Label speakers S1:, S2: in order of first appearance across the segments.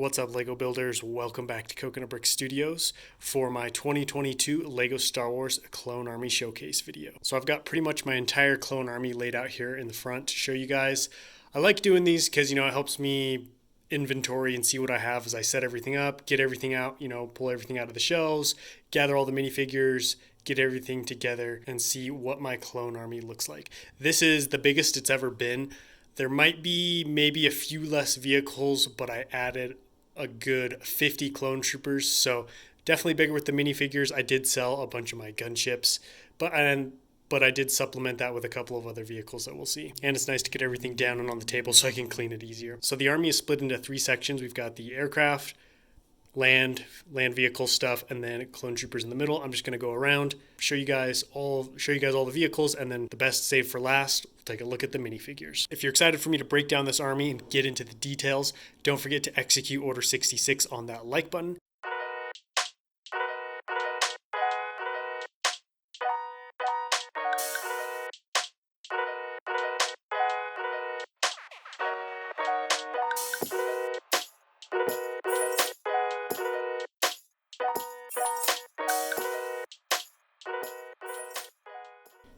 S1: What's up, Lego builders? Welcome back to Coconut Brick Studios for my 2022 Lego Star Wars Clone Army Showcase video. So I've got pretty much my entire clone army laid out here in the front to show you guys. I like doing these because, it helps me inventory and see what I have as I set everything up, get everything out, pull everything out of the shelves, gather all the minifigures, get everything together, and see what my clone army looks like. This is the biggest it's ever been. There might be maybe a few less vehicles, but I added a good 50 clone troopers, so definitely bigger with the minifigures. I did sell a bunch of my gunships, but I did supplement that with a couple of other vehicles that we'll see. And it's nice to get everything down and on the table so I can clean it easier. So the army is split into 3 sections. We've got the aircraft, land vehicle stuff, and then clone troopers in the middle. I'm just going to go around, show you guys all the vehicles, and then the best save for last, we'll take a look at the minifigures. If you're excited for me to break down this army and get into the details, don't forget to execute Order 66 on that like button.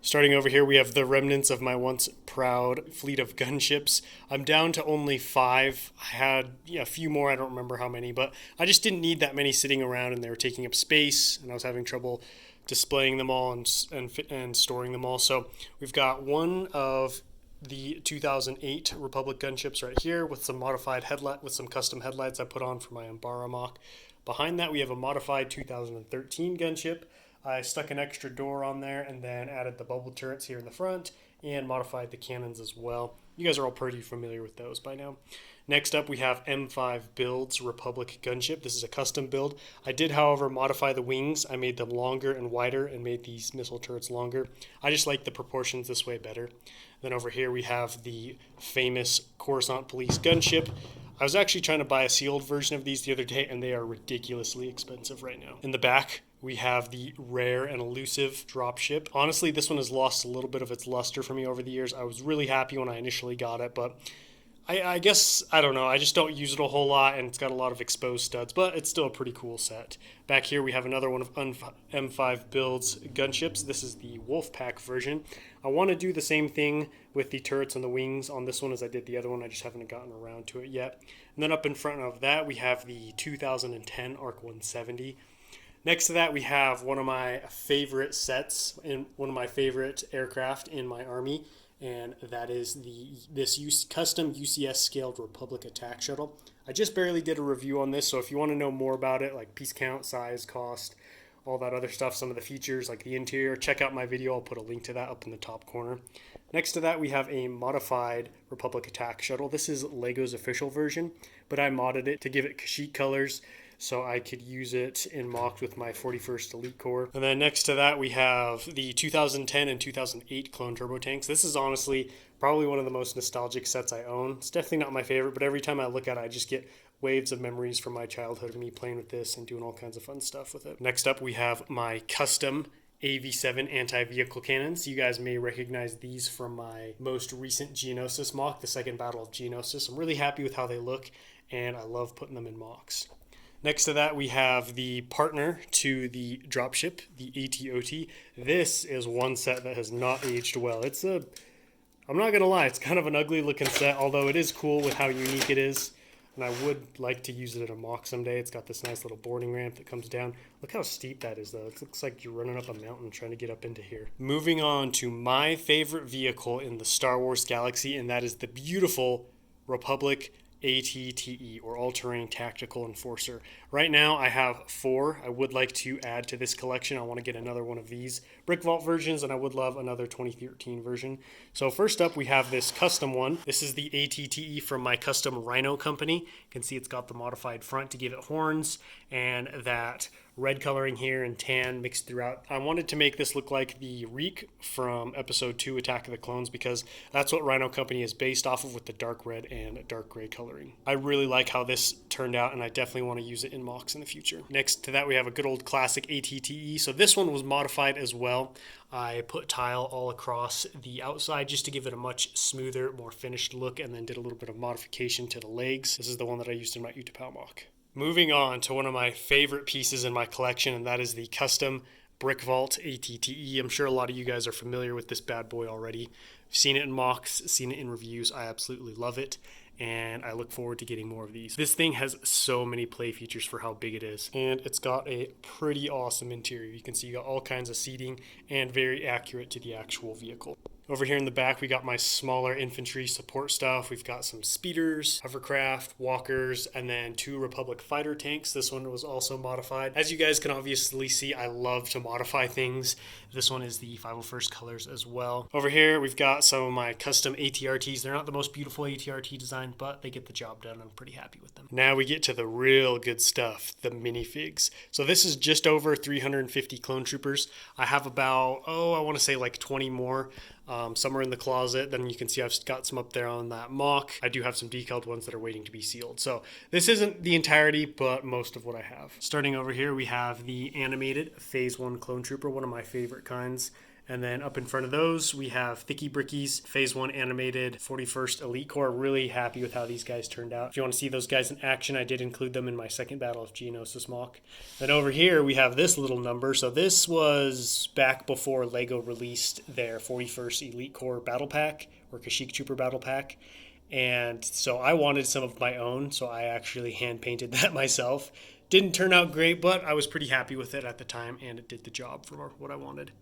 S1: Starting over here, we have the remnants of my once proud fleet of gunships. I'm down to only 5. I had a few more, I don't remember how many, but I just didn't need that many sitting around, and they were taking up space, and I was having trouble displaying them all and storing them all. So we've got one of the 2008 Republic gunships right here with some modified headlight, with some custom headlights I put on for my Umbara mock. Behind that, we have a modified 2013 gunship. I stuck an extra door on there and then added the bubble turrets here in the front and modified the cannons as well. You guys are all pretty familiar with those by now. Next up, we have M5 Builds Republic Gunship. This is a custom build. I did, however, modify the wings. I made them longer and wider and made these missile turrets longer. I just like the proportions this way better. Then over here, we have the famous Coruscant Police Gunship. I was actually trying to buy a sealed version of these the other day, and they are ridiculously expensive right now. In the back, we have the rare and elusive dropship. Honestly, this one has lost a little bit of its luster for me over the years. I was really happy when I initially got it, but I guess, I don't know, I just don't use it a whole lot, and it's got a lot of exposed studs, but it's still a pretty cool set. Back here, we have another one of M5 Builds gunships. This is the Wolfpack version. I want to do the same thing with the turrets and the wings on this one as I did the other one. I just haven't gotten around to it yet. And then up in front of that, we have the 2010 ARC 170. Next to that, we have one of my favorite sets and one of my favorite aircraft in my army, and that is this custom UCS scaled Republic attack shuttle. I just barely did a review on this, so if you want to know more about it, like piece count, size, cost, all that other stuff, some of the features like the interior, check out my video. I'll put a link to that up in the top corner. Next to that, we have a modified Republic attack shuttle. This is Lego's official version, but I modded it to give it Kashyyyk colors, so I could use it in mocked with my 41st Elite Corps. And then next to that, we have the 2010 and 2008 clone turbo tanks. This is honestly probably one of the most nostalgic sets I own. It's definitely not my favorite, but every time I look at it, I just get waves of memories from my childhood of me playing with this and doing all kinds of fun stuff with it. Next up, we have my custom AV7 anti-vehicle cannons. You guys may recognize these from my most recent Geonosis mock, the second Battle of Geonosis. I'm really happy with how they look, and I love putting them in mocks. Next to that, we have the partner to the dropship, the ATOT. This is one set that has not aged well. I'm not gonna lie, it's kind of an ugly looking set, although it is cool with how unique it is. And I would like to use it in a mock someday. It's got this nice little boarding ramp that comes down. Look how steep that is, though. It looks like you're running up a mountain trying to get up into here. Moving on to my favorite vehicle in the Star Wars galaxy, and that is the beautiful Republic ATTE, or All-Terrain Tactical Enforcer. Right now, I have 4. I would like to add to this collection. I want to get another one of these Brick Vault versions, and I would love another 2013 version. So first up, we have this custom one. This is the ATTE from my custom Rhino company. You can see it's got the modified front to give it horns, and that red coloring here and tan mixed throughout. I wanted to make this look like the Reek from episode 2 Attack of the Clones because that's what Rhino Company is based off of with the dark red and dark gray coloring. I really like how this turned out and I definitely want to use it in mocks in the future. Next to that we have a good old classic ATTE. So this one was modified as well. I put tile all across the outside just to give it a much smoother, more finished look, and then did a little bit of modification to the legs. This is the one that I used in my Utapau mock. Moving on to one of my favorite pieces in my collection, and that is the custom Brick Vault ATTE. I'm sure a lot of you guys are familiar with this bad boy already. I've seen it in mocks, seen it in reviews. I absolutely love it, and I look forward to getting more of these. This thing has so many play features for how big it is, and it's got a pretty awesome interior. You can see you got all kinds of seating and very accurate to the actual vehicle. Over here in the back, we got my smaller infantry support stuff. We've got some speeders, hovercraft, walkers, and then 2 Republic fighter tanks. This one was also modified. As you guys can obviously see, I love to modify things. This one is the 501st colors as well. Over here, we've got some of my custom ATRTs. They're not the most beautiful ATRT design, but they get the job done. I'm pretty happy with them. Now we get to the real good stuff, the Minifigs. So this is just over 350 clone troopers. I have about, I want to say like 20 more. Some are in the closet. Then you can see I've got some up there on that mock. I do have some decaled ones that are waiting to be sealed. So this isn't the entirety, but most of what I have. Starting over here, we have the animated Phase 1 Clone Trooper, one of my favorite kinds. And then up in front of those, we have Thicky Brickies, Phase 1 animated 41st Elite Corps. Really happy with how these guys turned out. If you want to see those guys in action, I did include them in my second Battle of Geonosis mock. Then over here, we have this little number. So this was back before LEGO released their 41st Elite Corps Battle Pack, or Kashyyyk Trooper Battle Pack. And so I wanted some of my own, so I actually hand-painted that myself. Didn't turn out great, but I was pretty happy with it at the time, and it did the job for what I wanted.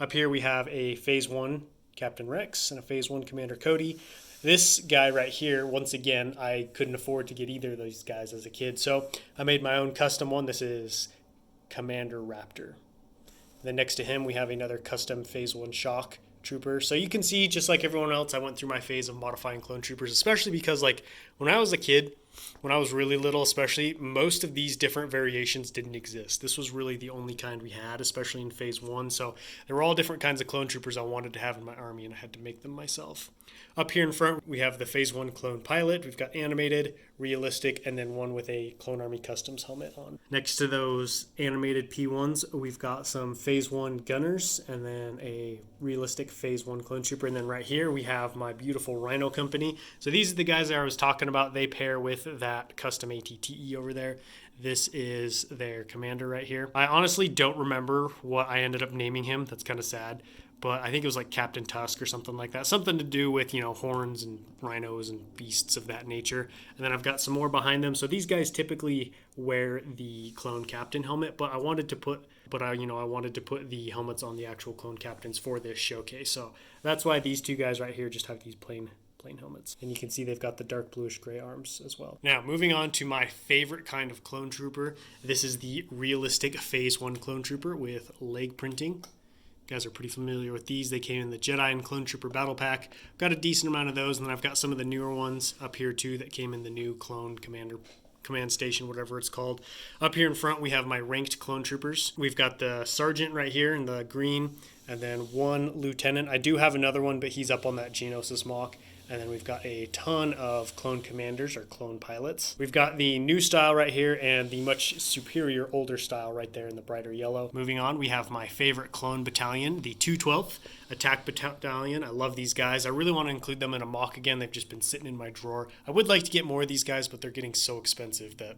S1: Up here we have a Phase 1 Captain Rex and a Phase 1 Commander Cody. This guy right here, once again, I couldn't afford to get either of these guys as a kid, so I made my own custom one. This is Commander Raptor. Then next to him we have another custom Phase 1 Shock Trooper. So you can see, just like everyone else, I went through my phase of modifying clone troopers, especially because like when I was a kid, when I was really little especially, most of these different variations didn't exist. This was really the only kind we had, especially in Phase 1. So there were all different kinds of clone troopers I wanted to have in my army, and I had to make them myself. Up here in front, we have the Phase 1 Clone Pilot. We've got animated, realistic, and then one with a Clone Army Customs helmet on. Next to those animated P1s, we've got some Phase 1 Gunners, and then a realistic Phase 1 Clone Trooper. And then right here, we have my beautiful Rhino Company. So these are the guys that I was talking about. They pair with that custom ATTE over there. This is their commander right here. I honestly don't remember what I ended up naming him. That's kind of sad. But I think it was like Captain Tusk or something like that. Something to do with, horns and rhinos and beasts of that nature. And then I've got some more behind them. So these guys typically wear the clone captain helmet, but I wanted to put the helmets on the actual clone captains for this showcase. So that's why these two guys right here just have these plain helmets. And you can see they've got the dark bluish gray arms as well. Now, moving on to my favorite kind of clone trooper. This is the realistic Phase 1 clone trooper with leg printing. You guys are pretty familiar with these. They came in the Jedi and Clone Trooper Battle Pack. I've got a decent amount of those, and then I've got some of the newer ones up here too that came in the new Clone Command Station, whatever it's called. Up here in front, we have my ranked clone troopers. We've got the sergeant right here in the green, and then one lieutenant. I do have another one, but he's up on that Geonosis mock. And then we've got a ton of clone commanders or clone pilots. We've got the new style right here and the much superior older style right there in the brighter yellow. Moving on, we have my favorite clone battalion, the 212th Attack Battalion. I love these guys. I really want to include them in a mock again. They've just been sitting in my drawer. I would like to get more of these guys, but they're getting so expensive that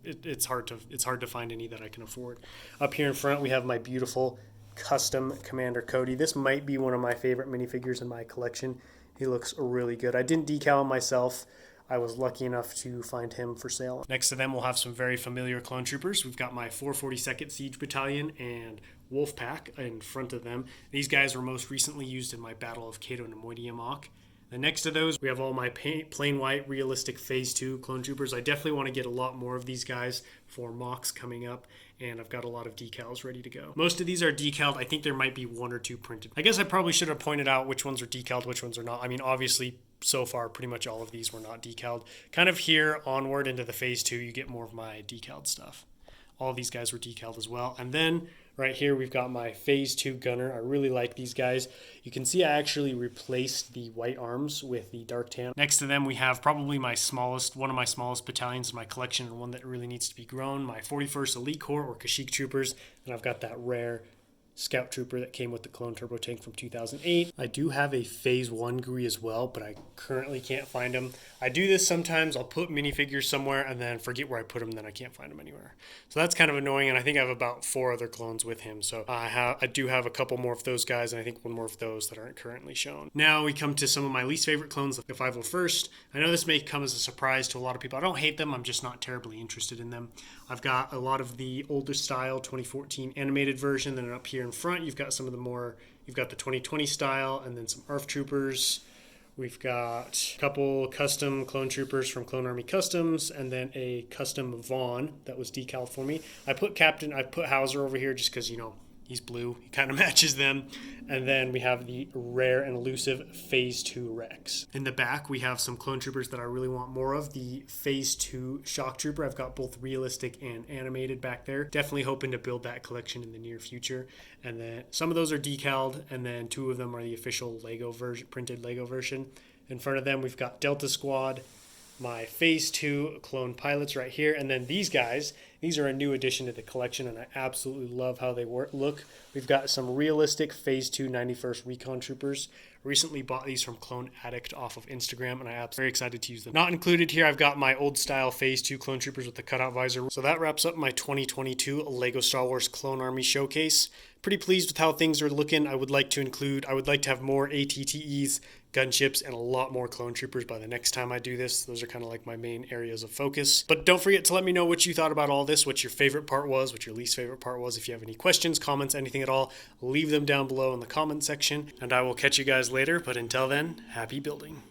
S1: it's hard to find any that I can afford. Up here in front, we have my beautiful custom Commander Cody. This might be one of my favorite minifigures in my collection. He looks really good. I didn't decal him myself. I was lucky enough to find him for sale. Next to them, we'll have some very familiar clone troopers. We've got my 442nd Siege Battalion and Wolf Pack in front of them. These guys were most recently used in my Battle of Cato Nemoidia mock. Then next to those, we have all my plain white realistic Phase 2 clone troopers. I definitely want to get a lot more of these guys for mocks coming up, and I've got a lot of decals ready to go. Most of these are decaled. I think there might be one or two printed. I guess I probably should have pointed out which ones are decaled, which ones are not. I mean, obviously, so far, pretty much all of these were not decaled. Kind of here onward into the Phase 2, you get more of my decaled stuff. All these guys were decaled as well. And then right here, we've got my Phase 2 gunner. I really like these guys. You can see I actually replaced the white arms with the dark tan. Next to them, we have probably one of my smallest battalions in my collection, and one that really needs to be grown, my 41st Elite Corps, or Kashyyyk Troopers. And I've got that rare Scout Trooper that came with the clone turbo tank from 2008. I do have a Phase 1 GRE as well, but I currently can't find them. I do this sometimes. I'll put minifigures somewhere and then forget where I put them, then I can't find them anywhere. So that's kind of annoying, and I think I have about 4 other clones with him. So I do have a couple more of those guys, and I think one more of those that aren't currently shown. Now we come to some of my least favorite clones, the 501st. I know this may come as a surprise to a lot of people. I don't hate them, I'm just not terribly interested in them. I've got a lot of the older style 2014 animated version, then up here in front you've got some of the more, you've got the 2020 style, and then some ARF troopers. We've got a couple custom clone troopers from Clone Army Customs, and then a custom Vaughn that was decaled for me. I put Hauser over here just because, you know, he's blue. He kind of matches them. And then we have the rare and elusive Phase 2 Rex. In the back, we have some clone troopers that I really want more of. The Phase 2 Shock Trooper. I've got both realistic and animated back there. Definitely hoping to build that collection in the near future. And then some of those are decaled, and then 2 of them are the official Lego version, printed Lego version. In front of them, we've got Delta Squad, my Phase 2 clone pilots right here, and then these guys. These are a new addition to the collection, and I absolutely love how they look. We've got some realistic Phase 2 91st Recon Troopers. I recently bought these from Clone Addict off of Instagram, and I'm very excited to use them. Not included here, I've got my old style Phase 2 Clone Troopers with the cutout visor. So that wraps up my 2022 LEGO Star Wars Clone Army Showcase. Pretty pleased with how things are looking. I would like to have more ATTEs, gunships, and a lot more clone troopers by the next time I do this. Those are kind of like my main areas of focus. But don't forget to let me know what you thought about all this, what your favorite part was, what your least favorite part was. If you have any questions, comments, anything at all, leave them down below in the comment section, and I will catch you guys later. But until then, happy building.